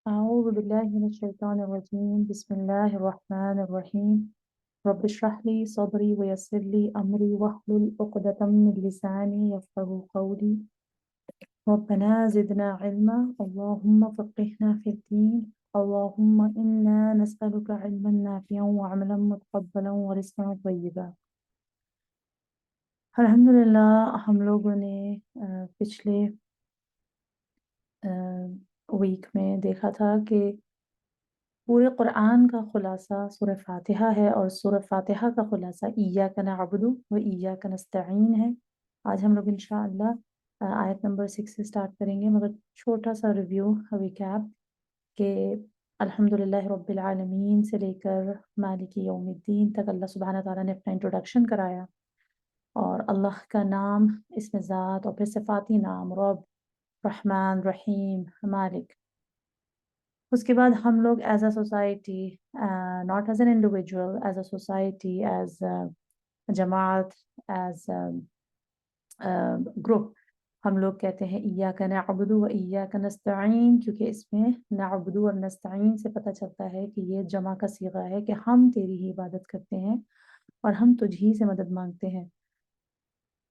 أعوذ بالله من الشيطان الرجيم بسم الله الرحمن الرحيم رب اشرح لي صدري ويسر لي أمري واحلل عقدة من لساني يفقهوا قولي ربنا زدنا علما اللهم فقهنا في الدين اللهم إنا نسألك علما نافعا وعملا متقبلا ورزقا طيبا। अल्हम्दुलिल्लाह हम लोगों ने पिछले वीक में देखा था कि पूरे कुरान का खुलासा सूरह फातिहा है और सूरह फातिहा का खुलासा इय्याका नअबुदु व इय्याका नस्तईन है। आज हम लोग इंशाअल्लाह आयत नंबर 6 से स्टार्ट करेंगे, मगर छोटा सा रिव्यू रिकैप कि अल्हम्दुलिल्लाह रब्बिल आलमीन से लेकर मालिकी यौमिद्दीन तक अल्लाह सुब्हानहू व तआला ने अपना इंट्रोडक्शन कराया और अल्लाह का नाम, इसमें ज़ात और फिर सिफाती नाम रब, रहमान, रहीम, मालिक। उसके बाद हम लोग as a society, not as an individual, as a society, as जमात, एज ग्रुप, हम लोग कहते हैं इय्याका नअबुदु व इय्याका नस्तईन, क्योंकि इसमें नअबुदु और नस्तईन से पता चलता है कि ये जमा का सीगा है कि हम तेरी ही इबादत करते हैं और हम तुझ ही से मदद मांगते हैं।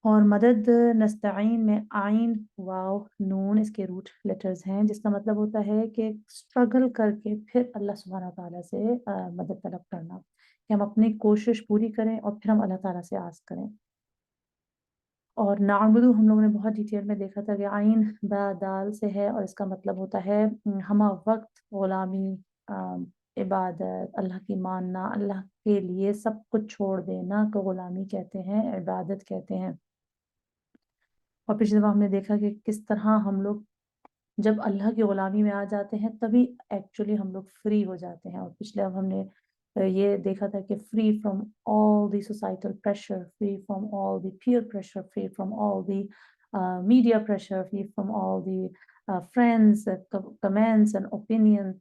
और मदद नस्तईन में आइन, वाव, नून इसके रूट लेटर्स हैं, जिसका मतलब होता है कि स्ट्रगल करके फिर अल्लाह सुब्हानहू व तआला से मदद तलब करना, कि हम अपनी कोशिश पूरी करें और फिर हम अल्लाह ताला से आस करें। और नाअबुदु हम लोगों ने बहुत डिटेल में देखा था कि आइन बा दाल से है और इसका मतलब होता है हमा वक्त गुलामी, इबादत, अल्लाह की मानना, अल्लाह के लिए सब कुछ छोड़ देना को गुलामी कहते हैं, इबादत कहते हैं। और पिछली दफ़ा हमने देखा कि किस तरह हम लोग जब अल्लाह की ग़ुलामी में आ जाते हैं तभी एक्चुअली हम लोग फ्री हो जाते हैं। और पिछले अब हमने ये देखा था कि free from all the societal pressure, free from all the peer pressure, free from all the media pressure, free from all the friends comments and opinion.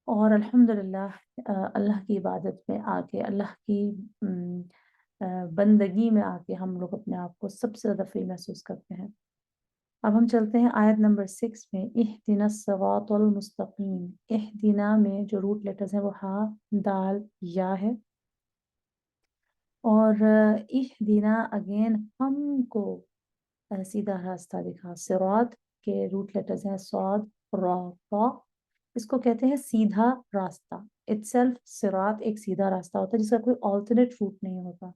और अल्हम्दुलिल्लाह अल्लाह की इबादत में आके, अल्लाह की बंदगी में आके हम लोग अपने आप को सबसे ज़्यादा फ्री महसूस करते हैं। अब हम चलते हैं आयत नंबर 6 में, इहदिना सिरातल मुस्तकीम। इहदिना में जो रूट लेटर्स हैं वो हा, दाल, या है। और इहदिना अगेन हमको सीधा रास्ता दिखा। सिरात के रूट लेटर्स हैं सौद, रा, ता। इसको कहते हैं सीधा रास्ता। इटसेल्फ सिरात एक सीधा रास्ता होता है जिसका कोई ऑल्टरनेट रूट नहीं होता।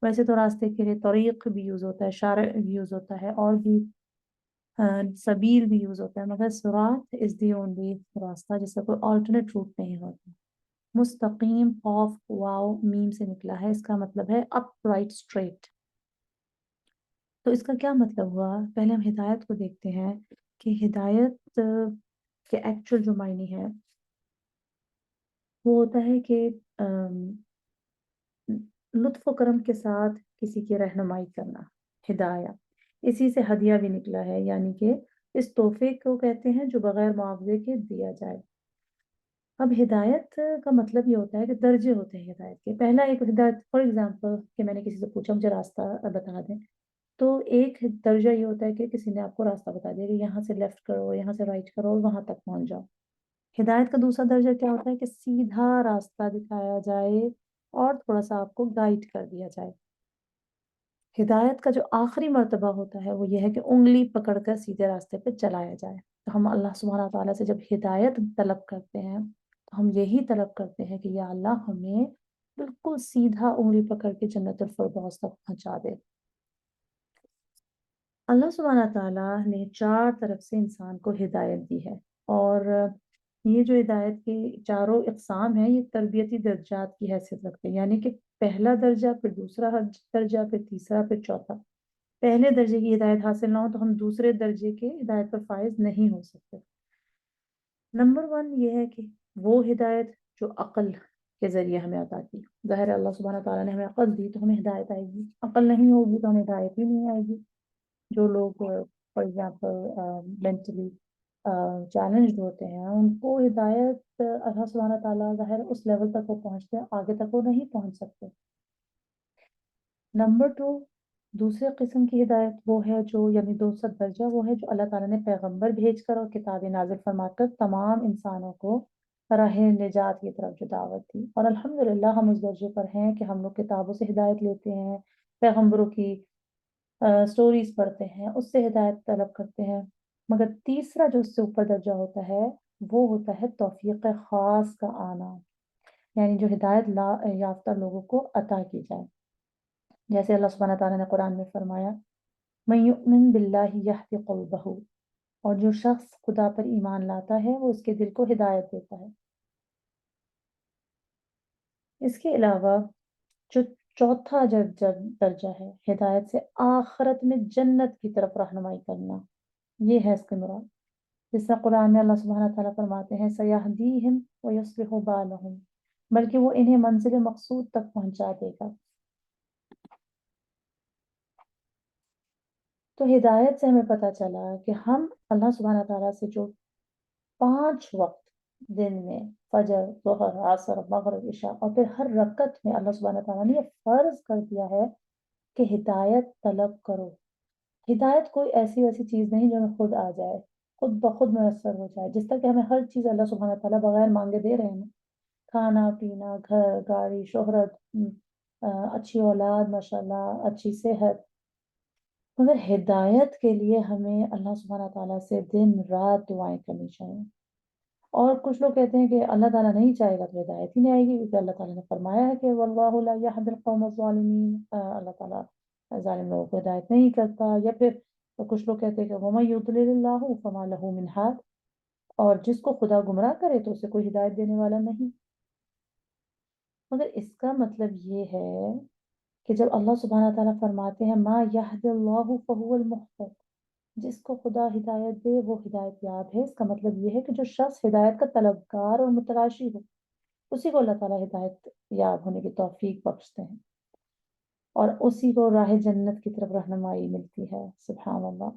वैसे तो रास्ते के लिए तरीक़ भी यूज़ होता है, शार भी यूज़ होता है और भी सबील भी यूज़ होता है, मगर सिरात इज़ दी ओनली रास्ता जिसका कोई ऑल्टरनेट रूट नहीं होता। मुस्तकीम ऑफ वाव मीम से निकला है, इसका मतलब है अपराइट, स्ट्रेट। तो इसका क्या मतलब हुआ? पहले हम हिदायत को देखते हैं कि हिदायत के एक्चुअल जो मायने हैं वो होता है कि लुत्फ़ व करम के साथ किसी की रहनुमाई करना, हिदाया। इसी से हदिया भी निकला है, यानी कि इस तोहफे को कहते हैं जो बगैर मुआवजे के दिया जाए। अब हिदायत का मतलब ये होता है कि दर्जे होते हैं हिदायत के। पहला एक हिदायत, फॉर एग्जांपल कि मैंने किसी से पूछा मुझे रास्ता बता दें, तो एक दर्जा ये होता है कि किसी ने आपको रास्ता बता दिया कि यहाँ से लेफ्ट करो, यहाँ से राइट करो और वहां तक पहुंच जाओ। हिदायत का दूसरा दर्जा क्या होता है कि सीधा रास्ता दिखाया जाए और थोड़ा सा आपको गाइड कर दिया जाए। हिदायत का जो आखिरी मर्तबा होता है वो ये है कि उंगली पकड़कर सीधे रास्ते पे चलाया जाए। तो हम अल्लाह सुब्हानहू तआला से जब हिदायत तलब करते हैं तो हम यही तलब करते हैं कि या अल्लाह हमें बिल्कुल सीधा उंगली पकड़ के जन्नतुल फिरदौस तक पहुंचा दे। अल्लाह सुब्हानहू तआला ने 4 तरफ से इंसान को हिदायत दी है और ये जो हिदायत के चारों इक़साम हैं ये तरबियती दर्जात की हैसियत रखते हैं, यानी कि पहला दर्जा, फिर दूसरा दर्जा, फिर तीसरा, फिर चौथा। पहले दर्जे की हिदायत हासिल ना हो तो हम दूसरे दर्जे के हिदायत पर फाइज नहीं हो सकते। नंबर 1 ये है कि वो हिदायत जो अक़ल के ज़रिए हमें अता की। ज़ाहिर है अल्लाह सुब्हानहू तआला ने हमें अक़ल दी तो हमें हिदायत आएगी, अक़ल नहीं होगी तो हमें हिदायत ही नहीं आएगी। जो लोग फॉर एग्जांपल मेंटली चैलेंज्ड होते हैं उनको हिदायत अल्लाह सुब्हानहू तआला ज़ाहिर उस लेवल तक वो पहुँचते हैं, आगे तक वो नहीं पहुँच सकते। नंबर 2, دوسرے قسم کی ہدایت وہ ہے جو یعنی دوسرا درجہ وہ ہے جو اللہ تعالیٰ نے پیغمبر بھیج کر اور کتابیں نازل فرما کر تمام انسانوں کو راہ نجات کی طرف جو دعوت دی، اور الحمدللہ ہم اس درجے پر ہیں کہ ہم لوگ کتابوں سے ہدایت لیتے ہیں، پیغمبروں کی سٹوریز پڑھتے ہیں، اس سے ہدایت طلب کرتے ہیں۔ مگر تیسرا جو اس سے اوپر درجہ ہوتا ہے وہ ہوتا ہے توفیق خاص کا آنا، یعنی جو ہدایت یافتہ لوگوں کو عطا کی جائے، جیسے اللہ سبحانہ تعالیٰ نے قرآن میں فرمایا من یؤمن باللہ یہد قلبہ، اور جو شخص خدا پر ایمان لاتا ہے وہ اس کے دل کو ہدایت دیتا ہے۔ اس کے علاوہ جو چوتھا درجہ ہے ہدایت سے آخرت میں جنت کی طرف رہنمائی کرنا، یہ ہے اس کے مراد، جس سے قرآن میں اللہ سبحانہ تعالیٰ فرماتے ہیں سیہدیہم ویصلح بالہم، بلکہ وہ انہیں منزل مقصود تک پہنچا دے گا۔ تو ہدایت سے ہمیں پتہ چلا کہ ہم اللہ سبحانہ تعالیٰ سے جو 5 وقت دن میں فجر، ظہر، عصر، مغرب، عشاء، اور پھر ہر رکعت میں اللہ سبحانہ تعالیٰ نے یہ فرض کر دیا ہے کہ ہدایت طلب کرو۔ ہدایت کوئی ایسی ویسی چیز نہیں جو ہمیں خود آ جائے، خود بخود میسر ہو جائے، جس طرح کہ ہمیں ہر چیز اللہ سبحانہ تعالیٰ بغیر مانگے دے رہے ہیں، کھانا پینا، گھر، گاڑی، شہرت، اچھی اولاد، ماشاءاللہ، اچھی صحت، مگر ہدایت کے لیے ہمیں اللہ سبحانہ تعالیٰ سے دن رات دعائیں کرنی چاہیے۔ اور کچھ لوگ کہتے ہیں کہ اللہ تعالیٰ نہیں چاہے گا تو ہدایت ہی نہیں آئے گی، کیونکہ اللہ تعالیٰ نے فرمایا ہے کہ واللہ لا یہدی القوم الظالمین، اللہ تعالیٰ ظالم لوگوں کو ہدایت نہیں کرتا۔ یا پھر کچھ لوگ کہتے ہیں کہ وَمَن یُضْلِلِ اللَّهُ فَمَا لَهُ مِنْ ہَادٍ، اور جس کو خدا گمراہ کرے تو اسے کوئی ہدایت دینے والا نہیں۔ مگر اس کا مطلب یہ ہے کہ جب اللہ سبحانہ تعالیٰ فرماتے ہیں ما یہد اللہ فہو المہتد، جس کو خدا ہدایت دے وہ ہدایت یاب ہے، اس کا مطلب یہ ہے کہ جو شخص ہدایت کا طلبگار اور متلاشی ہو اسی کو اللہ تعالیٰ ہدایت یاب ہونے کی توفیق بخشتے ہیں، اور اسی کو راہ جنت کی طرف رہنمائی ملتی ہے۔ سبحان اللہ۔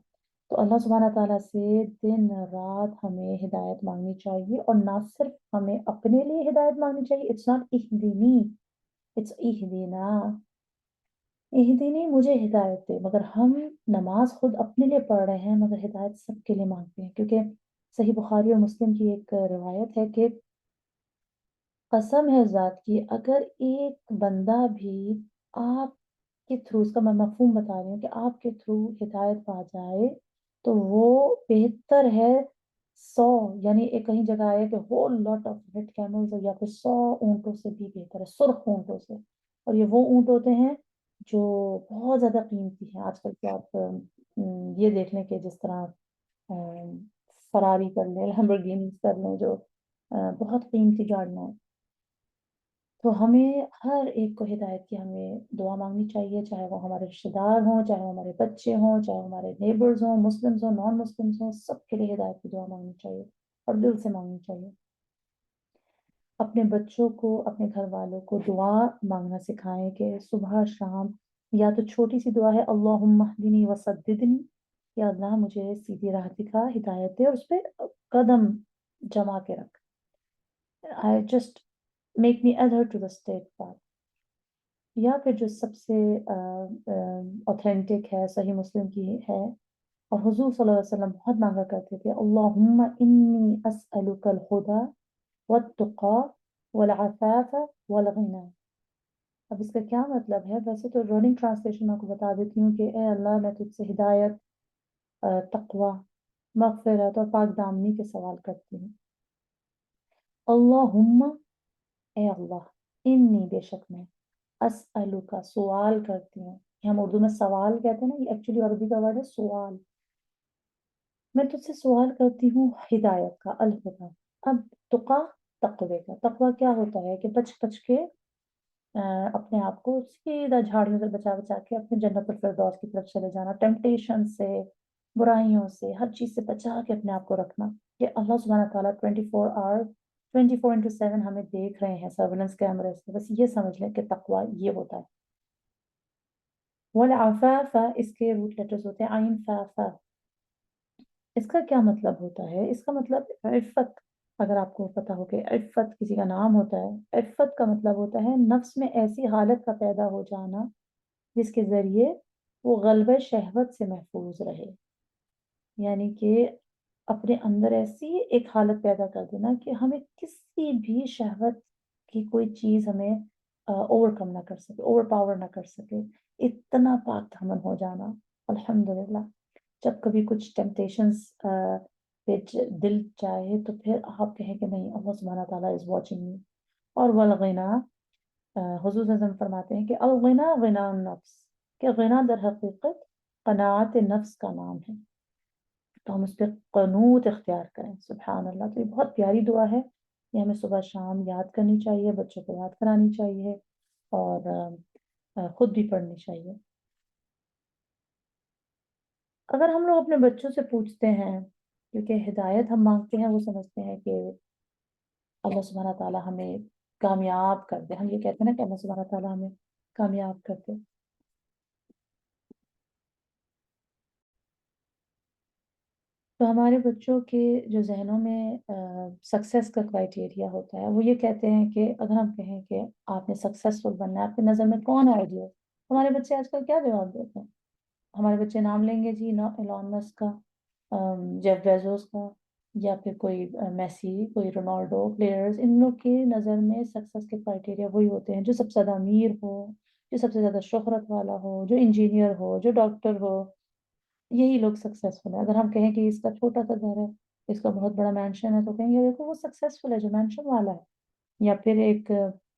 تو اللہ سبحانہ تعالیٰ سے دن رات ہمیں ہدایت مانگنی چاہیے، اور نہ صرف ہمیں اپنے لیے ہدایت مانگنی چاہیے، اٹس ناٹ اہدینی، اٹس اہدینا، اہدینی مجھے ہدایت دے، مگر ہم نماز خود اپنے لیے پڑھ رہے ہیں مگر ہدایت سب کے لیے مانگتے ہیں، کیونکہ صحیح بخاری اور مسلم کی ایک روایت ہے کہ قسم ہے ذات کی اگر ایک بندہ بھی آپ کے تھرو، اس کا میں مفہوم بتا رہی ہوں کہ آپ کے تھرو ہدایت پا جائے تو وہ بہتر ہے 100، یعنی ایک کہیں جگہ آیا کہ whole lot of red camels, یا پھر 100 اونٹوں سے بھی بہتر ہے، سرخ اونٹوں سے، اور یہ وہ اونٹ ہوتے ہیں جو بہت زیادہ قیمتی ہیں۔ آج کل کے آپ یہ دیکھ لیں کہ جس طرح فراری کر لیں، لیمبورگینی کر لیں، جو بہت قیمتی گاڑیاں ہیں، تو ہمیں ہر ایک کو ہدایت کی ہمیں دعا مانگنی چاہیے، چاہے وہ ہمارے رشتے دار ہوں، چاہے وہ ہمارے بچے ہوں، چاہے وہ ہمارے نیبرز ہوں، مسلمز ہوں، نان مسلمز ہوں، سب کے لیے ہدایت کی دعا مانگنی چاہیے اور دل سے مانگنی چاہیے۔ اپنے بچوں کو، اپنے گھر والوں کو دعا مانگنا سکھائیں کہ صبح شام، یا تو چھوٹی سی دعا ہے اللہم اہدنی وسددنی، یا اللہ مجھے سیدھی راہ دکھا، ہدایت دے، اور اس پہ قدم جما کے رکھ، I just make me adhere to the straight path۔ یا پھر جو سب سے اوتھینٹک ہے، صحیح مسلم کی ہے، اور حضور صلی اللہ علیہ وسلم بہت مانگا کرتے تھے اللہم انی اسألک الہدی والتقی والعفاف والغنی۔ اب اس کا کیا مطلب ہے؟ ویسے تو رننگ ٹرانسلیشن میں آپ کو بتا دیتی ہوں کہ اے اللہ میں تجھ سے ہدایت، تقوی، مغفرت اور پاک دامنی کے سوال کرتی ہوں۔ اللہم، اے اللہ، انی، بے شک میں، اسألک، سوال کرتی ہوں، کہ ہم اردو میں سوال کہتے ہیں نا، یہ ایکچولی عربی کا ورڈ ہے سوال، میں تجھ سے سوال کرتی ہوں ہدایت کا، الہدی۔ اب تقا، تقوی کا، تقوی کیا ہوتا ہے کہ بچ بچ کے اپنے آپ کو سیدھا جھاڑیوں سے بچا بچا کے اپنے جنت الفردوس کی طرف چلے جانا، ٹیمپٹیشن سے، برائیوں سے، ہر چیز سے بچا کے اپنے آپ کو رکھنا، کہ اللہ سبحانہ تعالیٰ 24 ہمیں دیکھ رہے ہیں سرولنس کیمرے سے، بس یہ سمجھ لیں کہ تقوی یہ ہوتا ہے۔ والعفاف، اس کے روٹ لیٹرز ہوتے ہیں عین فا فا۔ اس کا کیا مطلب ہوتا ہے؟ اس کا مطلب عفت، اگر آپ کو پتا ہو کہ عفت کسی کا نام ہوتا ہے، عفت کا مطلب ہوتا ہے نفس میں ایسی حالت کا پیدا ہو جانا جس کے ذریعے وہ غلبہ شہوت سے محفوظ رہے، یعنی کہ اپنے اندر ایسی ایک حالت پیدا کر دینا کہ ہمیں کسی بھی شہوت کی کوئی چیز ہمیں اوور کم نہ کر سکے، اوور پاور نہ کر سکے، اتنا پاک دامن ہو جانا۔ الحمدللہ جب کبھی کچھ ٹیمپٹیشنز پہ دل چاہے تو پھر آپ کہیں کہ نہیں، اللہ سبحانہ تعالیٰ از واچنگ می۔ اور والغنا، حضور صلی اللہ علیہ وسلم فرماتے ہیں کہ الغنا غنا النفس، کہ غنا در حقیقت قناعت نفس کا نام ہے، تو ہم اس پہ قنوت اختیار کریں۔ سبحان اللہ، تو یہ بہت پیاری دعا ہے، یہ ہمیں صبح شام یاد کرنی چاہیے، بچوں کو یاد کرانی چاہیے، اور خود بھی پڑھنی چاہیے۔ اگر ہم لوگ اپنے بچوں سے پوچھتے ہیں، کیونکہ ہدایت ہم مانگتے ہیں، وہ سمجھتے ہیں کہ اللہ سبحانہ تعالیٰ ہمیں کامیاب کر دے، ہم یہ کہتے ہیں نا کہ اللہ سبحانہ تعالیٰ ہمیں کامیاب کر دے، تو ہمارے بچوں کے جو ذہنوں میں سکسیس کا کرائٹیریا ہوتا ہے، وہ یہ کہتے ہیں کہ اگر ہم کہیں کہ آپ نے سکسیسفل بننا ہے، آپ کی نظر میں کون ہے آئیڈیا، ہمارے بچے آج کل کیا جواب دیتے ہیں؟ ہمارے بچے نام لیں گے جی، ایلون مسک کا، جیف بیزوس کا، یا پھر کوئی میسی، کوئی رونالڈو، پلیئرز، ان لوگ کی نظر میں سکسیس کے کرائٹیریا وہی ہوتے ہیں جو سب سے زیادہ امیر ہو، جو سب سے زیادہ شہرت والا ہو، جو انجینئر ہو، جو ڈاکٹر ہو، یہی لوگ سکسیسفل ہیں۔ اگر ہم کہیں کہ اس کا چھوٹا سا گھر ہے، اس کا بہت بڑا مینشن ہے، تو کہیں گے دیکھو وہ سکسیسفل ہے جو مینشن والا ہے۔ یا پھر ایک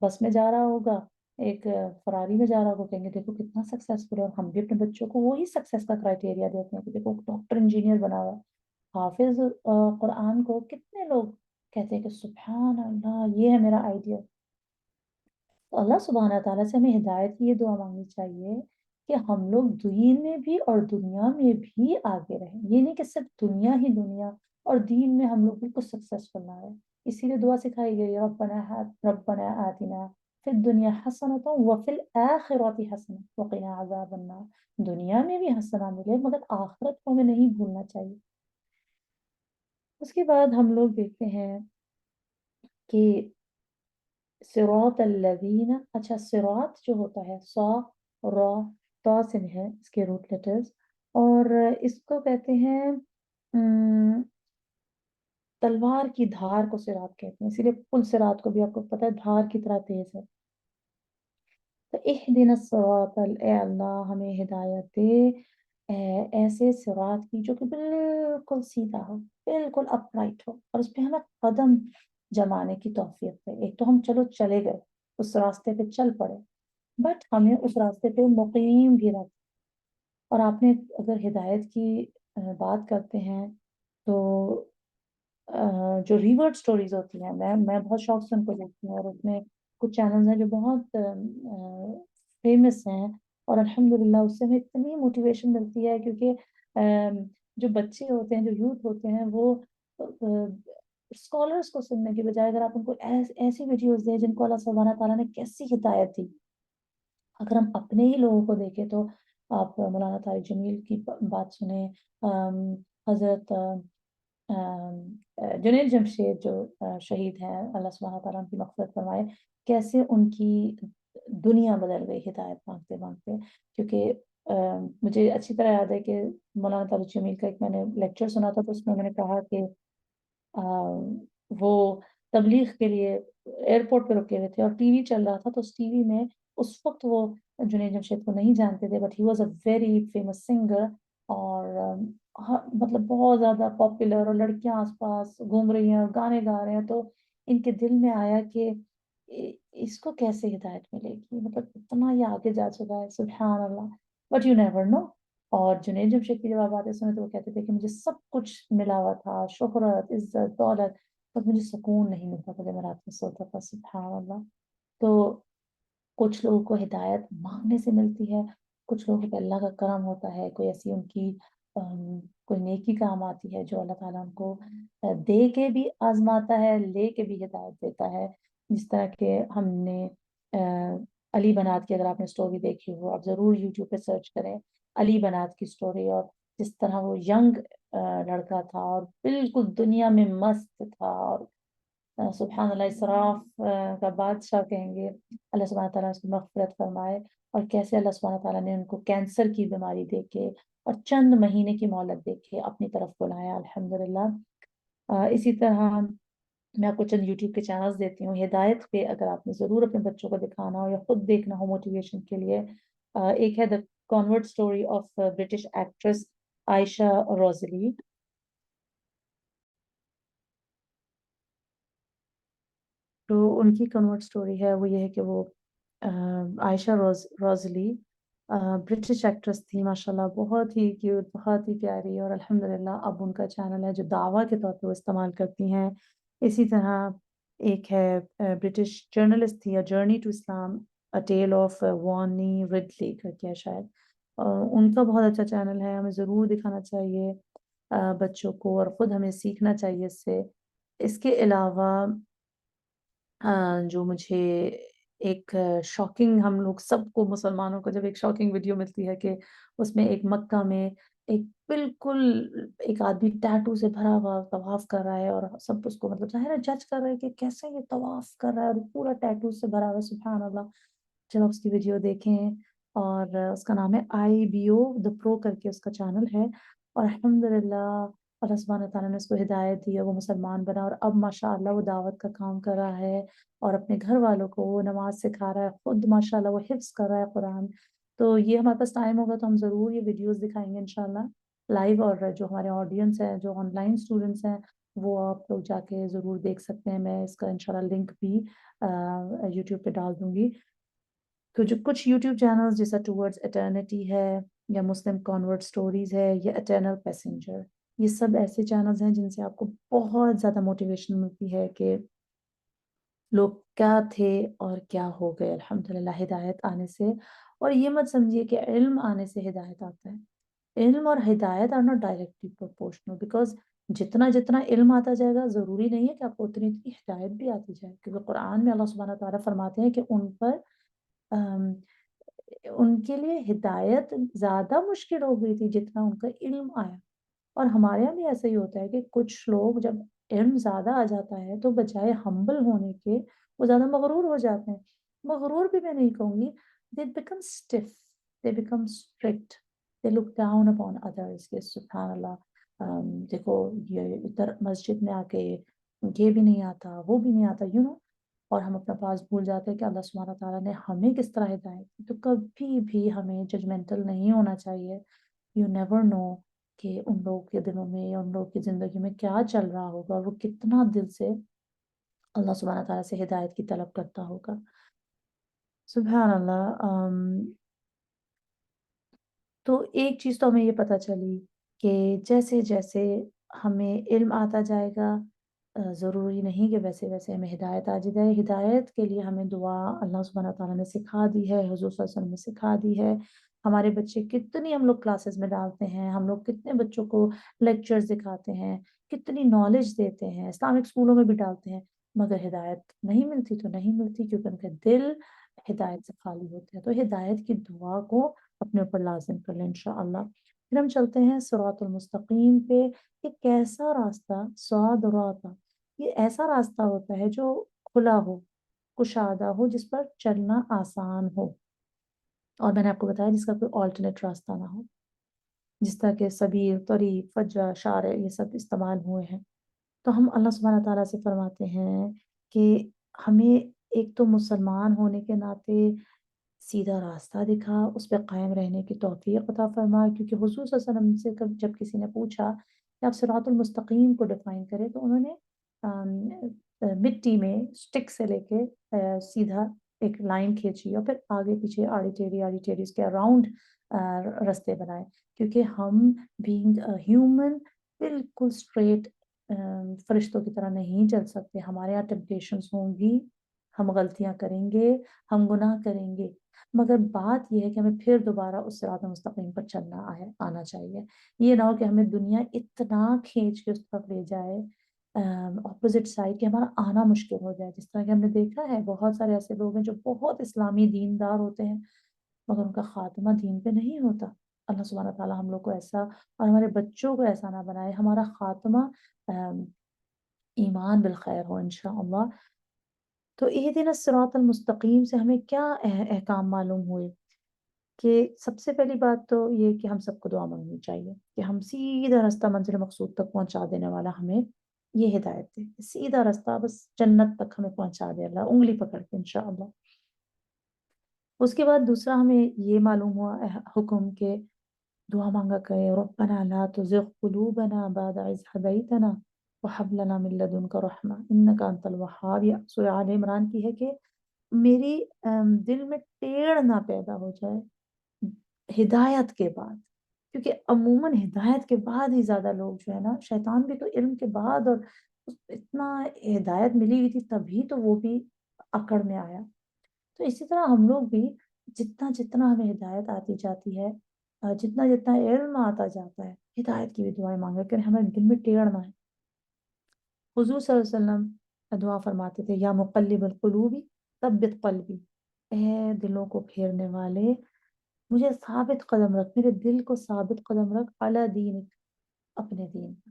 بس میں جا رہا ہوگا، ایک فراری میں جا رہا ہوگا، کہیں گے دیکھو کتنا سکسیسفل ہے۔ اور ہم بھی اپنے بچوں کو وہی سکسیس کا کرائٹیریا دیتے ہیں کہ دیکھو ڈاکٹر انجینئر بنا ہوا ہے۔ حافظ قرآن کو کتنے لوگ کہتے ہیں کہ سبحان اللہ، یہ ہے میرا آئیڈیا۔ تو اللہ سبحانہ تعالیٰ سے ہمیں ہدایت کی یہ دعا مانگنی چاہیے کہ ہم لوگ دین میں بھی اور دنیا میں بھی آگے رہیں، یہ نہیں کہ صرف دنیا ہی دنیا اور دین میں ہم لوگ بالکل سکسیسفل نہ رہیں۔ اسی لیے دعا سکھائی گئی، ربنا آتنا فی الدنیا حسنۃ وفی الآخرۃ حسنۃ وقنا عذاب النار، دنیا میں بھی حسنہ ملے مگر آخرت کو ہمیں نہیں بھولنا چاہیے۔ اس کے بعد ہم لوگ دیکھتے ہیں کہ صراط الذین، اچھا صراط جو ہوتا ہے، سا، را، تا سے ہے اس کے روٹ لیٹرز، اور اس کو کہتے ہیں تلوار کی دھار کو صراط کہتے ہیں، اسی لیے پل صراط کو بھی آپ کو پتہ ہے دھار کی طرح تیز ہے۔ تو اہدنا الصراط، اے اللہ ہمیں ہدایت دے ایسے صراط کی جو کہ بالکل سیدھا ہو، بالکل اپ رائٹ ہو، اور اس پہ ہمیں قدم جمانے کی توفیق دے۔ ایک تو ہم چلو چلے گئے، اس راستے پہ چل پڑے، بٹ ہمیں اس راستے پہ مقیم بھی رکھ۔ اور آپ نے اگر ہدایت کی بات کرتے ہیں تو جو ریورڈ سٹوریز ہوتی ہیں، میں بہت شوق سے ان کو دیکھتی ہوں، اور اس میں کچھ چینلز ہیں جو بہت فیمس ہیں، اور الحمدللہ اس سے ہمیں اتنی موٹیویشن ملتی ہے، کیونکہ جو بچے ہوتے ہیں، جو یوتھ ہوتے ہیں، وہ اسکالرس کو سننے کی بجائے اگر آپ ان کو ایسی ویڈیوز دیں جن کو اللہ سبحانہ تعالیٰ نے کیسی ہدایت دی۔ اگر ہم اپنے ہی لوگوں کو دیکھیں تو آپ مولانا طارق جمیل کی بات سنیں، حضرت جنید جمشید جو شہید ہیں، اللہ سبحانہ تعالیٰ ان کی مغفرت فرمائے، کیسے ان کی دنیا بدل گئی ہدایت مانگتے مانگتے۔ کیونکہ مجھے اچھی طرح یاد ہے کہ مولانا طارق جمیل کا ایک میں نے لیکچر سنا تھا، تو اس میں نے کہا کہ وہ تبلیغ کے لیے ایئرپورٹ پہ رکے ہوئے تھے اور ٹی وی چل رہا تھا، تو اس ٹی وی میں اس وقت وہ جنید جمشید کو نہیں جانتے تھے، but he was a very famous singer, اور مطلب بہت زیادہ پاپولر، اور لڑکیاں آس پاس گھوم رہی ہیں اور گانے گا رہے ہیں، تو ان کے دل میں آیا کہ اس کو کیسے ہدایت ملے گی، مطلب اتنا یہ آگے جا چکا ہے، سبحان اللہ، بٹ یو نیور نو۔ اور جنید جمشید کی جب آپ باتیں سنیں تو وہ کہتے تھے کہ مجھے سب کچھ ملا ہوا تھا، شہرت، عزت، دولت، بس مجھے سکون نہیں ملتا تھا جب میں رات میں سوتا تھا، سبحان اللہ۔ تو کچھ لوگوں کو ہدایت مانگنے سے ملتی ہے، کچھ لوگوں کو اللہ کا کرم ہوتا ہے، کوئی ایسی ان کی کوئی نیکی کام آتی ہے جو اللہ تعالیٰ ان کو دے کے بھی آزماتا ہے، لے کے بھی ہدایت دیتا ہے۔ جس طرح کہ ہم نے علی بنات کی، اگر آپ نے سٹوری دیکھی ہو، آپ ضرور یوٹیوب پہ سرچ کریں علی بنات کی سٹوری، اور جس طرح وہ ینگ لڑکا تھا اور بالکل دنیا میں مست تھا، اور सुबहान अल्लाह, इसराफ का बादशाह कहेंगे। अल्लाह सुब्हानहू तआला उसकी मग़फ़िरत फरमाए। और कैसे अल्लाह सुब्हानहू तआला ने उनको कैंसर की बीमारी देके और चंद महीने की मोहलत देके अपनी तरफ बुलाया, अल्हम्दुलिल्लाह। इसी तरह मैं आपको चंद यूट्यूब के चैनल्स देती हूँ हिदायत पे, अगर आपने ज़रूर अपने बच्चों को दिखाना हो या खुद देखना हो मोटिवेशन के लिए। एक है the convert story of British actress Aisha Rosalie. तो उनकी कन्वर्ट स्टोरी है वो ये है कि वो आयशा रोज़ली ब्रिटिश एक्ट्रेस थी, माशाल्लाह बहुत ही क्यूट, बहुत ही प्यारी। और अल्हम्दुलिल्लाह अब उनका चैनल है जो दावा के तौर पे वो इस्तेमाल करती हैं। इसी तरह एक है ब्रिटिश जर्नलिस्ट थी, a journey to Islam, a tale of Yvonne Ridley करके है शायद। उनका बहुत अच्छा चैनल है, हमें ज़रूर दिखाना चाहिए बच्चों को, और ख़ुद हमें सीखना चाहिए इससे। इसके अलावा जो मुझे एक शॉकिंग, हम लोग सबको मुसलमानों को जब एक शॉकिंग वीडियो मिलती है कि उसमें एक मक्का में एक बिल्कुल एक आदमी टैटू से भरा हुआ तवाफ कर रहा है, और सब उसको मतलब ज़ाहिर है जज कर रहे हैं कि कैसे ये तवाफ कर रहा है और पूरा टैटू से भरा हुआ है, सुभान अल्लाह। जब आप उसकी वीडियो देखें, और उसका नाम है आईबीओ द प्रो करके उसका चैनल है। और अल्हम्दुलिल्लाह अल्लाह सुब्हानहू तआला ने उसको हिदायत दी है, वो मुसलमान बना और अब माशाअल्लाह वो दावत का काम कर रहा है और अपने घर वालों को वो नमाज सिखा रहा है, खुद माशाअल्लाह वो हिफ्स कर रहा है कुरान। तो ये हमारे पास टाइम होगा तो हम ज़रूर ये वीडियोस दिखाएंगे इंशाल्लाह लाइव। और जो हमारे ऑडियंस है, जो ऑनलाइन स्टूडेंट्स हैं, वो आप लोग जाके ज़रूर देख सकते हैं। मैं इसका इंशाल्लाह लिंक भी यूट्यूब पे डाल दूंगी। तो जो कुछ यूट्यूब चैनल्स जैसा टूवर्ड्स एटर्निटी है, या मुस्लिम कॉन्वर्ट स्टोरीज है, या एटर्नल पैसेंजर, ये सब ऐसे चैनल्स हैं जिनसे आपको बहुत ज़्यादा मोटिवेशन मिलती है कि लोग क्या थे और क्या हो गए अल्हम्दुलिल्लाह हिदायत आने से। और ये मत समझिए कि इल्म आने से हिदायत आता है। इल्म और हिदायत are not directly proportional, because जितना जितना इल्म आता जाएगा ज़रूरी नहीं है कि आपको उतनी उतनी हिदायत भी आती जाए, क्योंकि कुरान में अल्लाह सुब्हानहू व तआला फरमाते हैं कि उन पर अम, उनके लिए हिदायत ज़्यादा मुश्किल हो गई थी जितना उनका इल्म आया। और हमारे यहाँ भी ऐसा ही होता है कि कुछ लोग जब इल्म ज़्यादा आ जाता है तो बजाय हम्बल होने के वो ज़्यादा मगरूर हो जाते हैं। मगरूर भी मैं नहीं कहूँगी, they become stiff, they become strict, they look down upon others के सुभान अल्लाह। देखो ये इधर मस्जिद में आके ये भी नहीं आता, वो भी नहीं आता, और हम अपना पास भूल जाते हैं कि अल्लाह सुब्हानहू व तआला ने हमें किस तरह हिदायत की। तो कभी भी हमें जजमेंटल नहीं होना चाहिए। यू नेवर नो कि उन लोगों के दिलों में या उन लोगों की ज़िंदगी में क्या चल रहा होगा, और वो कितना दिल से अल्लाह सुब्हानहू व तआला से हिदायत की तलब करता होगा। सुभान अल्लाह। तो एक चीज़ तो हमें ये पता चली कि जैसे-जैसे हमें इल्म आता जाएगा, ज़रूरी नहीं कि वैसे-वैसे हमें हिदायत आ जाए। हिदायत के लिए हमें दुआ अल्लाह सुब्हानहू व तआला ने सिखा दी है, हुज़ूर सल्लल्लाहु अलैहि वसल्लम ने सिखा दी है। हमारे बच्चे कितनी हम लोग क्लासेस में डालते हैं, हम लोग कितने बच्चों को लेक्चर्स दिखाते हैं, कितनी नॉलेज देते हैं, इस्लामिक स्कूलों में भी डालते हैं, मगर हिदायत नहीं मिलती तो नहीं मिलती, क्योंकि उनके दिल हिदायत से खाली होते हैं। तो हिदायत की दुआ को अपने ऊपर लाज़िम कर लें इंशाअल्लाह। फिर हम चलते हैं सिरातुल मुस्तकीम पे। कि कैसा रास्ता, स्वाद और राता, ये ऐसा रास्ता होता है जो खुला हो, कुशादा हो, जिस पर चलना आसान हो। और मैंने आपको बताया जिसका कोई अल्टरनेट रास्ता ना हो, जिस तरह के सबील, तरीक, फज्जा, शारे ये सब इस्तेमाल हुए हैं। तो हम अल्लाह सुब्हानहू व तआला से फरमाते हैं कि हमें एक तो मुसलमान होने के नाते सीधा रास्ता दिखा, उस पे कायम रहने की तौफ़ीक़ अता फ़रमा। क्योंकि हुज़ूर सल्लल्लाहु अलैहि वसल्लम से कब जब किसी ने पूछा कि आप सिरातुल मुस्तकीम को डिफ़ाइन करें, तो उन्होंने मिट्टी में स्टिक से लेके सीधा एक लाइन खींची और फिर आगे-पीछे आड़ी-टेढ़ी उसके अराउंड रास्ते बनाए। क्योंकि हम बीइंग अ ह्यूमन बिल्कुल स्ट्रेट फरिश्तों की तरह नहीं चल सकते। हमारे यहाँ टेम्पटेशंस होंगी, हम गलतियाँ करेंगे, हम गुनाह करेंगे, मगर बात ये है कि हमें फिर दोबारा उस सिरात मुस्तकीम पर आना चाहिए। ये ना हो कि हमें दुनिया इतना खींच के उस तरफ ले जाए ऑपोज़िट साइड, कि हमारा आना मुश्किल हो जाए। जिस तरह कि हमने देखा है बहुत सारे ऐसे लोग हैं जो बहुत इस्लामी दीनदार होते हैं, मगर उनका ख़ात्मा दीन पे नहीं होता। अल्लाह सुब्हानहू व तआला हम लोग को ऐसा और हमारे बच्चों को ऐसा ना बनाए। हमारा ख़ात्मा अ ईमान बिल खैर हो इंशाअल्लाह। तो इहदिना सिरातल मुस्तकीम से हमें क्या अहकाम मालूम हुए कि सबसे पहली बात तो ये कि हम सबको दुआ मांगनी चाहिए कि हम सीधा रास्ता मंजिल मकसूद तक पहुंचा देने वाला हमें ये हिदायत दे, सीधा रास्ता बस जन्नत तक हमें पहुंचा दे अल्लाह उंगली पकड़ के इंशाअल्लाह। उसके बाद दूसरा हमें ये मालूम हुआ हुक्म के दुआ मांगा करे, रब्बना ला तुज़िग़ क़ुलूबना बअद इज़ हदैतना व हब लना मिन लदुनका रहमा इन्नका अंतल वहाब। ये सूरह आले इमरान की है कि मेरी दिल में टेढ़ ना पैदा हो जाए हिदायत के बाद, क्योंकि अमूमन हिदायत के बाद ही ज्यादा लोग जो है ना, शैतान भी तो इल्म के बाद और इतना हिदायत मिली हुई थी तभी तो वो भी अकड़ में आया। तो इसी तरह हम लोग भी जितना जितना हमें हिदायत आती जाती है, जितना जितना इल्म आता जाता है, हिदायत की भी दुआएं मांगे कि हमें दिल में टेढ़ ना है। हुजूर सल्लल्लाहु अलैहि वसल्लम दुआ फरमाते थे, या मुक़ल्लिबल क़ुलूबी तब्बित क़ल्बी, ए दिलों को फेरने वाले मुझे साबित कदम रख, मेरे दिल को साबित कदम रख, अला दीन, अपने दीन पर।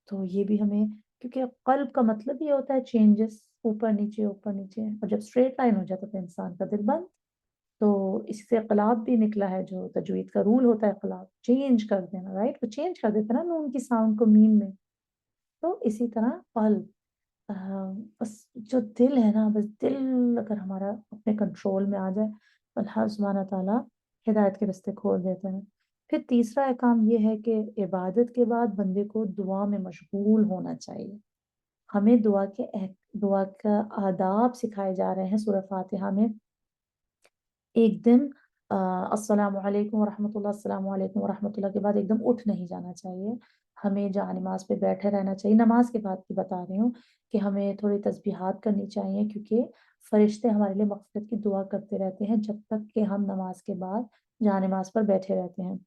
तो ये भी हमें, क्योंकि कल्ब का मतलब ये होता है चेंजेस, ऊपर नीचे, और जब स्ट्रेट लाइन हो जाता है तो इंसान का दिल बंद। तो इससे इक़लाब भी निकला है, जो तजवीद का रूल होता है इक़लाब चेंज कर देना, राइट, वो चेंज कर देता है ना नून की साउंड को मीम में। तो इसी तरह कल्ब, अ, बस जो दिल है ना, बस दिल अगर हमारा अपने कंट्रोल में आ जाए तो अल्लाह सुब्हानहू व तआला हिदायत के रास्ते खोल देते हैं। फिर तीसरा काम ये है कि इबादत के बाद बंदे को दुआ में मशगूल होना चाहिए। हमें दुआ का आदाब सिखाए जा रहे हैं सूरह फातिहा में। एक दिन अस्सलामु अलैकुम वरहमतुल्लाह, अस्सलामु अलैकुम वरहमतुल्लाह के बाद एकदम उठ नहीं जाना चाहिए। हमें जहाँ नमाज पे बैठे रहना चाहिए। नमाज के बाद की बता रही हूँ कि हमें थोड़ी तस्बीहात करनी चाहिए, क्योंकि फरिश्ते हमारे लिए मग़फ़िरत की दुआ करते रहते हैं जब तक कि हम नमाज के बाद जहाँ नमाज पर बैठे रहते हैं।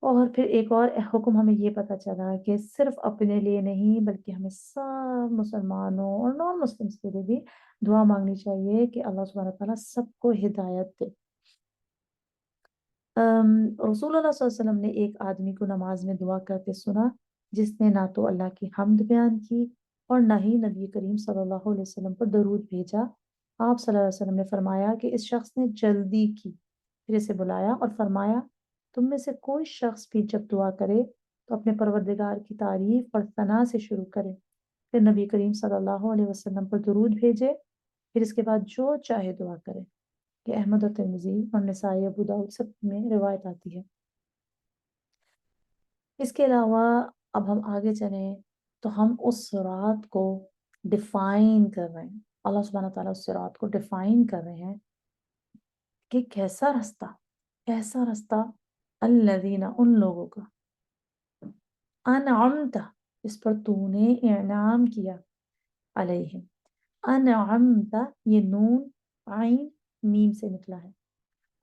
और फिर एक और हुक्म हमें ये पता चला कि सिर्फ अपने लिए नहीं, बल्कि हमें सब मुसलमानों और नॉन मुस्लिम्स के लिए भी दुआ मांगनी चाहिए कि अल्लाह सुब्हानहू व तआला सबको हिदायत दे। रसूलुल्लाह सल्लल्लाहु अलैहि वसल्लम ने एक आदमी को नमाज में दुआ करते सुना, जिसने ना तो अल्लाह की हम्द बयान की और ना ही नबी करीम सल्लल्लाहु अलैहि वसल्लम पर दरूद भेजा। आप सल्लल्लाहु अलैहि वसल्लम ने फरमाया कि इस शख्स ने जल्दी की। फिर इसे बुलाया और फरमाया, तुम में से कोई शख्स भी जब दुआ करे तो अपने परवरदिगार की तारीफ और सना से शुरू करे, फिर नबी करीम सल्लल्लाहु अलैहि वसल्लम पर दरूद भेजे, फिर इसके बाद जो चाहे दुआ करे। ये अहमद और तिर्मिज़ी और नसाई, अबू दाऊद सब में रिवायत आती है। इसके अलावा अब हम आगे चलें तो हम उस सिरात को डिफाइन कर रहे हैं। अल्लाह सुब्हानहू व तआला उस सिरात को डिफाइन कर रहे हैं कि कैसा रास्ता, अल्लज़ीना, उन लोगों का, अनअमता, इस पर तूने इनाम किया, अलैहिम, अनअमता, ये नून आइन मीम से निकला है।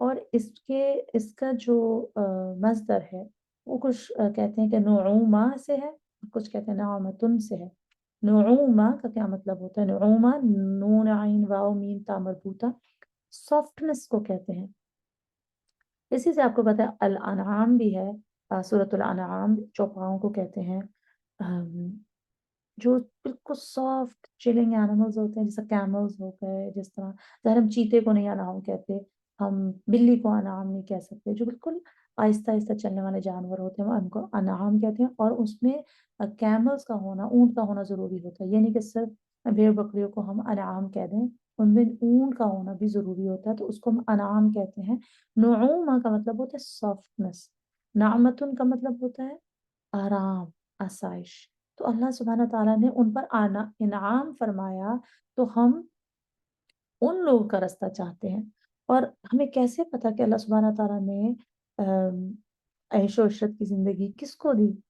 और इसका जो मस्दर है वो कुछ कहते हैं कि नुऊमा से है, कुछ कहते हैं नआमतुन से है। नुऊमा का क्या मतलब होता है? नुऊमा, नून आइन वाव मीम ता मरबूता, सॉफ्टनेस को कहते हैं। इसी से आपको पता है अल अनआम भी है, सूरतुल अनआम चौपाओं को कहते हैं। अम, जो बिल्कुल सॉफ्ट चिलिंग एनिमल्स होते हैं, जैसे कैमल्स हो गए, जिस तरह ज़ाहिर हम चीते को नहीं अनाम कहते, हम बिल्ली को अनाम नहीं कह सकते, जो बिल्कुल आहिस्ता आहिस्ता चलने वाले जानवर होते हैं वो उनको अनाम कहते हैं। और उसमें कैमल्स का होना, ऊंट का होना जरूरी होता है, ये नहीं कि सिर्फ भेड़ बकरियों को हम अनाम कह दें, उनमें ऊंट का होना भी जरूरी होता है, तो उसको हम अनाम कहते हैं। नुऊमा का मतलब होता है सॉफ्टनेस, नामतुन का मतलब होता है आराम, आसाइश। तो अल्लाह सुब्हानहू व तआला ने उन पर आना इनाम फरमाया, तो हम उन लोगों का रास्ता चाहते हैं। और हमें कैसे पता कि अल्लाह सुब्हानहू व तआला ने ऐशो इशरत की जिंदगी किसको दी?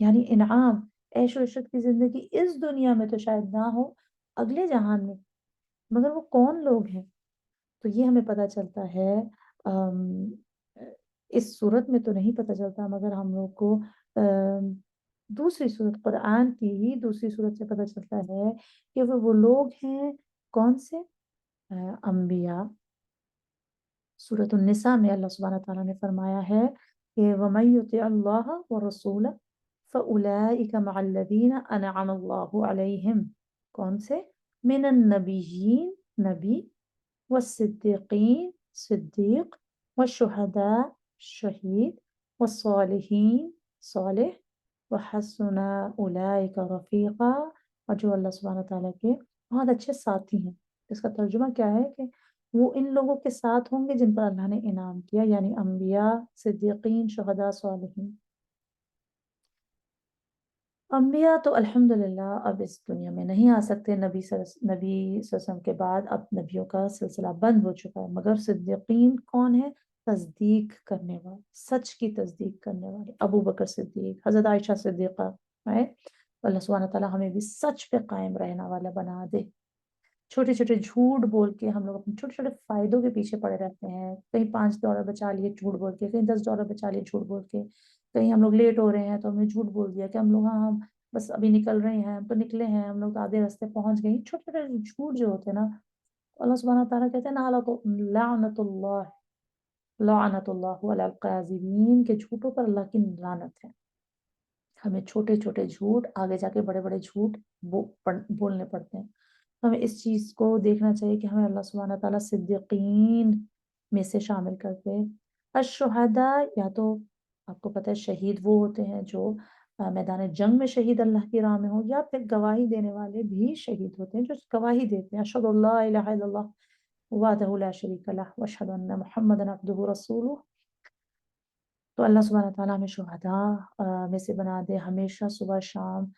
यानी इनाम, ऐशो इशरत की जिंदगी इस दुनिया में तो शायद ना हो, अगले जहान में, मगर वो कौन लोग हैं? तो ये हमें पता चलता है, अम, इस सूरत में तो नहीं पता चलता, मगर हम लोग को दूसरी सूरत, कुरान की ही दूसरी सूरत से पता चलता है कि वो लोग हैं, कौन से? अंबिया। सूरत निसा में अल्लाह सुब्हानहू व तआला ने फरमाया है कि वमन युति अल्लाह व रसूला फ़उलाइका मअल्लज़ीना अनअम अल्लाहु अलैहिम, कौन से? मिनन नबिय्यीन, नबी, वस्सिद्दीक़ीन, सिद्दीक़, वशुहदा, शहीद, वस्सालिहीन, सालिह, वहसुना उलाइका रफ़ीक़ा, और जो अल्लाह सुब्हानहू व तआला के बहुत अच्छे साथी हैं। इसका तर्जुमा क्या है कि वो इन लोगों के साथ होंगे जिन पर अल्लाह ने इनाम किया, यानी अंबिया, सिद्दीक़ीन, शुहदा, सालिहीन। अंबिया तो अल्हम्दुलिल्लाह अब इस दुनिया में नहीं आ सकते, नबी सल्लम के बाद अब नबियों का सिलसिला बंद हो चुका है। मगर सिद्दीकीन कौन है? तस्दीक करने वाले, सच की तस्दीक करने वाले, अबू बकर सिद्दीक, हजरत आयशा सिद्दीक़ा, राइट। अल्लाह सुब्हानहू व तआला हमें भी सच पे कायम रहने वाला बना दे। छोटे छोटे झूठ बोल के हम लोग अपने छोटे छोटे फायदों के पीछे पड़े रहते हैं। कहीं $5 बचा लिए झूठ बोल के, कहीं $10 बचा लिए झूठ बोल के, कहीं हम लोग लेट हो रहे हैं तो हमने झूठ बोल दिया कि हम लोग, हाँ हम बस अभी निकल रहे हैं, हम तो निकले हैं, हम लोग तो आधे रास्ते पहुंच गए। छोटे छोटे झूठ जो होते हैं ना, अल्लाह सुब्हानहू व तआला कहते हैं ना, लानतुल्लाह, लानतुल्लाहु अलल काज़िबीन, के झूठों पर अल्लाह की लानत है। हमें छोटे छोटे झूठ आगे जाके बड़े बड़े झूठ बोलने पड़ते हैं। हमें इस चीज़ को देखना चाहिए कि हमें अल्लाह सुब्हानहू व तआला सिद्दीकीन में से शामिल कर दे। अश-शुहदा, या तो आपको पता है शहीद वो होते हैं जो मैदान जंग में शहीद अल्लाह की राह में हो, या फिर गवाही देने वाले भी शहीद होते हैं जो गवाही देते हैं, अशहदु अल्ला इलाहा इल्लल्लाह वहदहु ला शरीका लह व अशहदु अन्ना मुहम्मदन अब्दुहु व रसूलुहु। तो अल्लाह सुब्हानहू व तआला हमें शुहदा में से बना दे। हमेशा सुबह शाम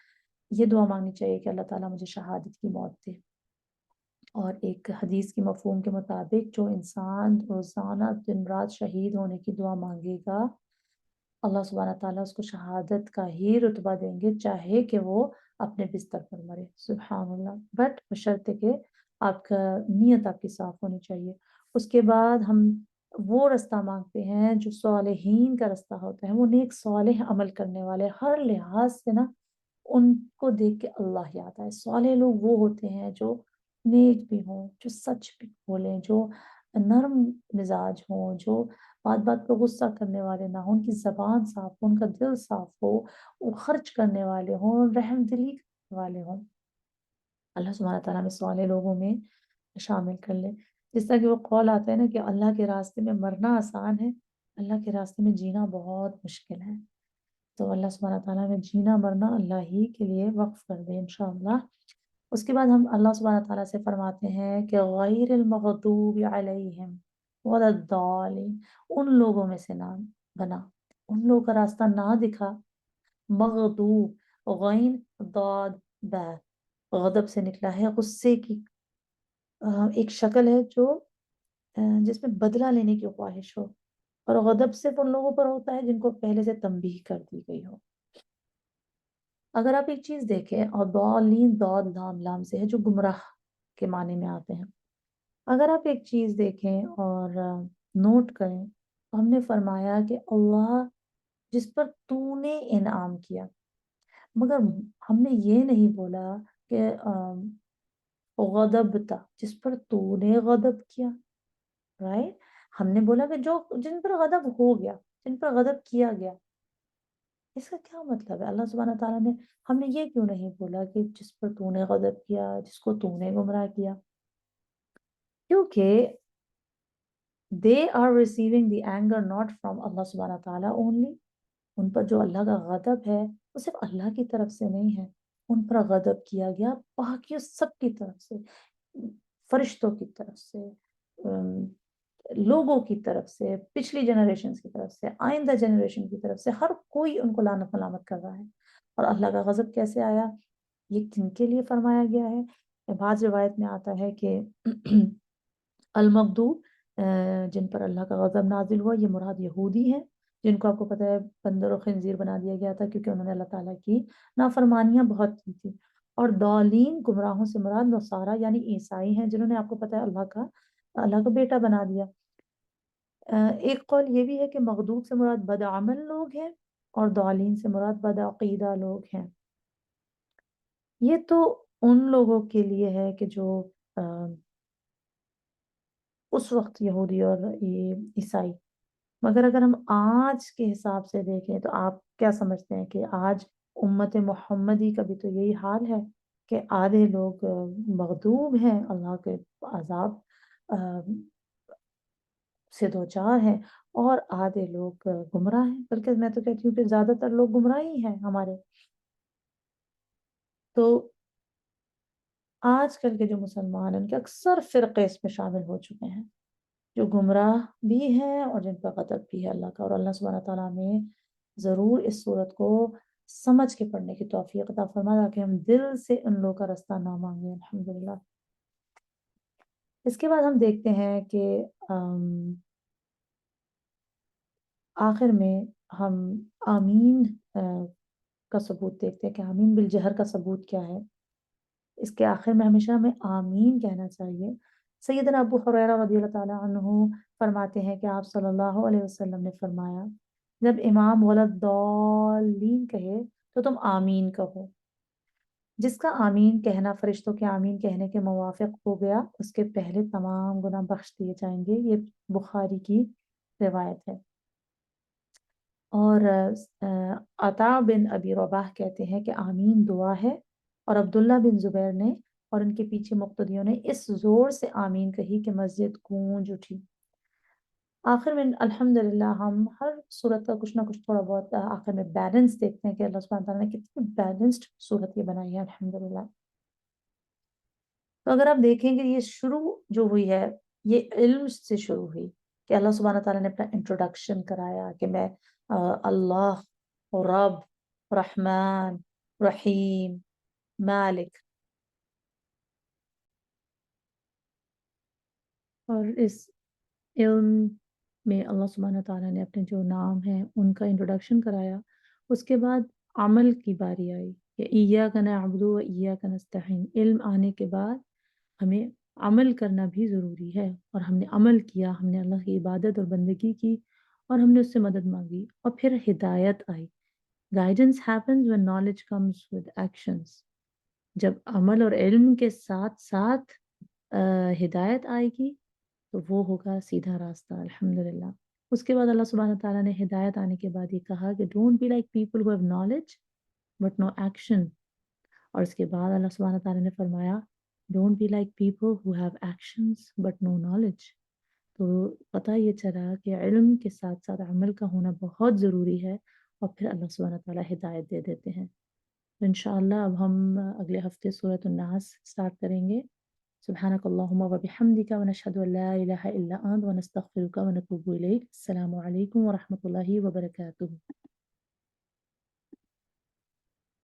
ये दुआ मांगनी चाहिए कि अल्लाह ताला मुझे शहादत की मौत दे। और एक हदीस की मफ़हूम के मुताबिक जो इंसान रोज़ाना दिन रात शहीद होने की दुआ मांगेगा, अल्लाह सुब्हानहू व तआला उसको शहादत का ही रुतबा देंगे, चाहे कि वो अपने बिस्तर पर मरे। सुब्हानअल्लाह। बट बशर्ते कि आपका नीयत आपकी साफ होनी चाहिए। उसके बाद हम वो रास्ता मांगते हैं जो सालिहीन का रास्ता होता है, वो नेक सालिह अमल करने वाले, हर लिहाज से ना उनको देख के अल्लाह याद आए। साले लोग वो होते हैं जो नेक भी हों, जो सच भी बोलें, जो नरम मिजाज हों, जो बात बात पे गुस्सा करने वाले ना हों, उनकी ज़बान साफ हो, उनका दिल साफ हो, वो खर्च करने वाले हों, रहमदिली करने वाले हों। अल्लाह सुब्हानहू व तआला हमें साले लोगों में शामिल कर ले। जिस तरह कि वो कौल आता है ना कि अल्लाह के रास्ते में मरना आसान है, अल्लाह के रास्ते में जीना बहुत मुश्किल है। तो अल्लाह सुब्हानहू व तआला हमें जीना मरना अल्लाह ही के लिए वक़्फ़ कर दे इंशाअल्लाह। उसके बाद हम अल्लाह सुब्हानहू व तआला से फरमाते हैं कि गैरिल मग़दूबि अलैहिम वलद्दालिन, उन लोगों में से ना बना, उन लोगों का रास्ता ना दिखा। मग़दूब, गैन दाद बा, गज़ब से निकला है, गुस्से की एक शक्ल है जो जिसमें बदला लेने की ख्वाहिश हो। और गज़ब सिर्फ़ उन लोगों पर होता है जिनको पहले से तंबीह कर दी गई हो। अगर आप एक चीज़ देखें, और दौलीन दौद लाम लाम से है जो गुमराह के माने में आते हैं। अगर आप एक चीज़ देखें और नोट करें, तो हमने फरमाया कि अल्लाह जिस पर तूने इनाम किया, मगर हमने ये नहीं बोला कि ग़ज़ब्ता, जिस पर तूने ग़ज़ब किया, राइट? हमने बोला कि जो जिन पर ग़ज़ब हो गया, जिन पर ग़ज़ब किया गया। इसका क्या मतलब है? अल्लाह सुब्हानहू व तआला ने, हमने ये क्यों नहीं बोला कि जिस पर तूने ग़ज़ब किया, जिसको तूने गुमराह किया? क्योंकि they are receiving the anger not from Allah सुब्हानहू व तआला ओनली। उन पर जो अल्लाह का ग़ज़ब है, वो सिर्फ़ अल्लाह की तरफ से नहीं है। उन पर ग़ज़ब किया गया बाकियों सब की तरफ से, फ़रिश्तों की तरफ से, लोगों की तरफ से, पिछली जनरेशंस की तरफ से, आइंदा जनरेशन की तरफ से, हर कोई उनको लानत मलामत कर रहा है। और अल्लाह का गज़ब कैसे आया? ये किनके लिए फरमाया गया है? बाज़ रिवायत में आता है कि अल-मग़दूब, जिन पर अल्लाह का गज़ब नाज़िल हुआ, ये मुराद यहूदी हैं, जिनको आपको पता है बंदर और खिंजीर बना दिया गया था क्योंकि उन्होंने अल्लाह ताला की नाफ़रमानियाँ बहुत की थी। और दालीन, गुमराहों से मुराद नसारा यानी ईसाई हैं, जिन्होंने आपको पता है अल्लाह का बेटा बना दिया। एक कौल ये भी है कि मग़दूब से मुराद बदअमल लोग हैं और दालीन से मुराद बदअक़ीदा लोग हैं। ये तो उन लोगों के लिए है कि जो अ, उस वक़्त यहूदी और ये ईसाई, मगर अगर हम आज के हिसाब से देखें तो आप क्या समझते हैं कि आज उम्मत मोहम्मदी का भी तो यही हाल है कि आधे लोग मगदूब हैं, अल्लाह के अजाब अ, से दो चार हैं, और आधे लोग गुमराह हैं। बल्कि मैं तो कहती हूँ कि ज्यादातर लोग गुमराह ही हैं हमारे। तो आजकल के जो मुसलमान हैं उनके अक्सर फिरके इसमें शामिल हो चुके हैं, जो गुमराह भी हैं और जिन पर गज़ब भी है अल्लाह का। और अल्लाह सुब्हानहू व तआला हमें ज़रूर इस सूरत को समझ के पढ़ने की तौफीक अता फरमा, ताकि हम दिल से उन लोगों का रास्ता ना मांगे। अल्हम्दुलिल्लाह। इसके बाद हम देखते हैं कि अम, आखिर में हम आमीन का सबूत देखते हैं कि आमीन बिल जहर का सबूत क्या है। इसके आखिर में हमेशा हमें आमीन कहना चाहिए। सैयदना अबू हुरैरा रज़ियल्लाहु ताला अन्हु फरमाते हैं कि आप सल्लल्लाहु अलैहि वसल्लम ने फरमाया, जब इमाम वलद्दॉलीन कहे तो तुम आमीन कहो। जिसका आमीन कहना फरिश्तों के आमीन कहने के मुवाफिक हो गया, उसके पहले तमाम गुनाह बख्श दिए जाएंगे। ये बुखारी की रिवायत है। और अता बिन अबी रबाह कहते हैं कि आमीन दुआ है, और अब्दुल्ला बिन जुबैर ने और उनके पीछे मुक्तदियों ने इस जोर से आमीन कही कि मस्जिद गूंज उठी। आखिर में अल्हम्दुलिल्लाह हम हर सूरत का कुछ ना कुछ थोड़ा बहुत आखिर में बैलेंस देखते हैं कि अल्लाह सुब्हानहू व तआला ने कितनी बैलेंस्ड सूरत ये बनाई है अल्हम्दुलिल्लाह। तो अगर आप देखेंगे ये शुरू जो हुई है, ये इल्म से शुरू हुई कि अल्लाह सुब्हानहू व तआला ने अपना इंट्रोडक्शन कराया कि मैं अल्लाह, रब, रहमान, रहीम, मालिक। और इस इल्म में अल्लाह सुब्हानहू व तआला ने अपने जो नाम हैं उनका इंट्रोडक्शन कराया। उसके बाद अमल की बारी आई कि इय्याका नअबुदु व इय्याका नस्तईन। इल्म आने के बाद हमें अमल करना भी ज़रूरी है, और हमने अमल किया, हमने अल्लाह की इबादत और बंदगी की, और हमने उससे मदद मांगी, और फिर हिदायत आई। Guidance happens when knowledge comes with actions. जब अमल और इल्म के साथ साथ हिदायत आएगी तो वो होगा सीधा रास्ता अल्हम्दुलिल्लाह। उसके बाद अल्लाह सुब्हानहू व तआला ने हिदायत आने के बाद ये कहा कि don't be like people who have knowledge but no action. और इसके बाद अल्लाह सुब्हानहू व तआला ने फरमाया don't be like people who have actions but no knowledge. तो पता ये चला कि इल्म के साथ-साथ अमल का होना बहुत ज़रूरी है, और फिर अल्लाह सुब्हानहू व तआला हिदायत दे देते हैं। तो इंशाअल्लाह अब हम अगले हफ्ते सूरत अन्नास स्टार्ट करेंगे। सुब्हानक अल्लाहुम्मा व बिहम्दिका व नशहदु अन ला इलाहा इल्ला अंत व नस्तगफिरुका व नतूबु इलैक। अस्सलामु अलैकुम व रहमतुल्लाहि व बरकातुहू।